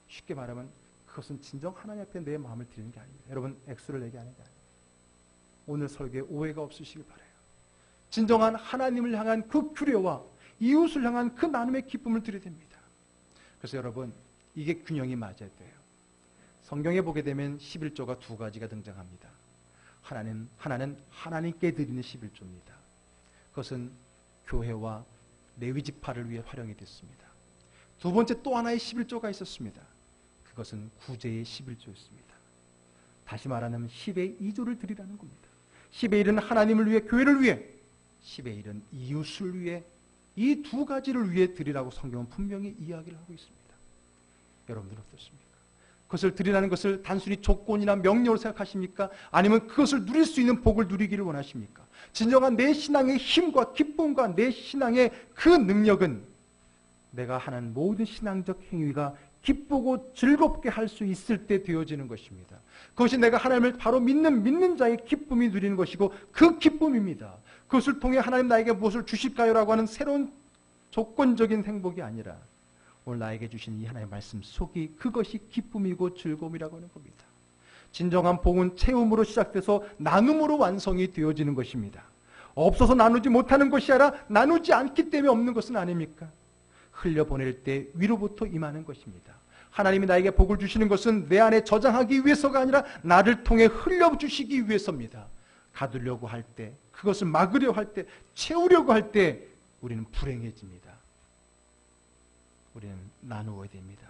쉽게 말하면 그것은 진정 하나님 앞에 내 마음을 드리는 게 아닙니다. 여러분, 액수를 내게 하는 게 아닙니다. 오늘 설교에 오해가 없으시길 바라요. 진정한 하나님을 향한 그 규례와 이웃을 향한 그 나눔의 기쁨을 드려야 됩니다. 그래서 여러분, 이게 균형이 맞아야 돼요. 성경에 보게 되면 11조가 두 가지가 등장합니다. 하나는 하나님께 드리는 11조입니다. 그것은 교회와 레위지파를 위해 활용이 됐습니다. 두 번째 또 하나의 11조가 있었습니다. 그것은 구제의 11조였습니다. 다시 말하면 10의 2조를 드리라는 겁니다. 10의 1은 하나님을 위해, 교회를 위해, 10의 1은 이웃을 위해, 이 두 가지를 위해 드리라고 성경은 분명히 이야기를 하고 있습니다. 여러분들은 어떻습니까? 그것을 드리라는 것을 단순히 조건이나 명령으로 생각하십니까? 아니면 그것을 누릴 수 있는 복을 누리기를 원하십니까? 진정한 내 신앙의 힘과 기쁨과 내 신앙의 그 능력은 내가 하는 모든 신앙적 행위가 기쁘고 즐겁게 할 수 있을 때 되어지는 것입니다. 그것이 내가 하나님을 바로 믿는 자의 기쁨이 누리는 것이고 그 기쁨입니다. 그것을 통해 하나님 나에게 무엇을 주실까요? 라고 하는 새로운 조건적인 행복이 아니라 오늘 나에게 주신 이 하나님의 말씀 속이 그것이 기쁨이고 즐거움이라고 하는 겁니다. 진정한 복은 채움으로 시작돼서 나눔으로 완성이 되어지는 것입니다. 없어서 나누지 못하는 것이 아니라 나누지 않기 때문에 없는 것은 아닙니까? 흘려보낼 때 위로부터 임하는 것입니다. 하나님이 나에게 복을 주시는 것은 내 안에 저장하기 위해서가 아니라 나를 통해 흘려주시기 위해서입니다. 가두려고 할 때, 그것을 막으려 할 때, 채우려고 할 때 우리는 불행해집니다. 우리는 나누어야 됩니다.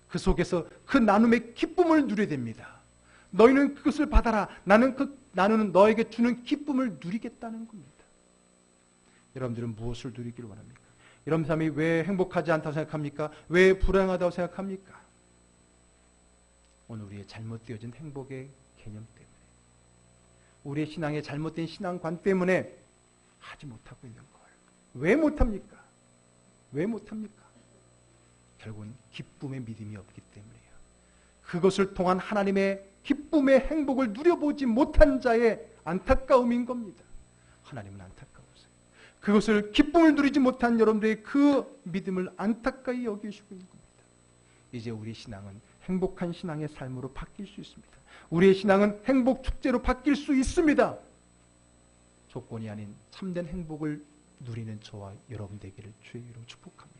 그 속에서 그 나눔의 기쁨을 누려야 됩니다. 너희는 그것을 받아라. 나는 그 나누는 너에게 주는 기쁨을 누리겠다는 겁니다. 여러분들은 무엇을 누리기를 원합니까? 여러분 삶이 왜 행복하지 않다고 생각합니까? 왜 불행하다고 생각합니까? 오늘 우리의 잘못되어진 행복의 개념 때문에, 우리의 신앙의 잘못된 신앙관 때문에 하지 못하고 있는 거예요. 왜 못합니까? 왜 못합니까? 결국은 기쁨의 믿음이 없기 때문이에요. 그것을 통한 하나님의 기쁨의 행복을 누려보지 못한 자의 안타까움인 겁니다. 하나님은 안타까우세요. 그것을 기쁨을 누리지 못한 여러분들의 그 믿음을 안타까이 여기시고 있는 겁니다. 이제 우리의 신앙은 행복한 신앙의 삶으로 바뀔 수 있습니다. 우리의 신앙은 행복 축제로 바뀔 수 있습니다. 조건이 아닌 참된 행복을 누리는 저와 여러분 되기를 주의 이름으로 축복합니다.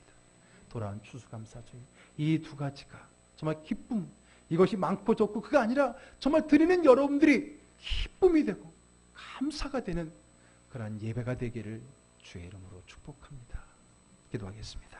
돌아온 추수감사주일, 이 두 가지가 정말 기쁨, 이것이 많고 적고 그가 아니라 정말 드리는 여러분들이 기쁨이 되고 감사가 되는 그러한 예배가 되기를 주의 이름으로 축복합니다. 기도하겠습니다.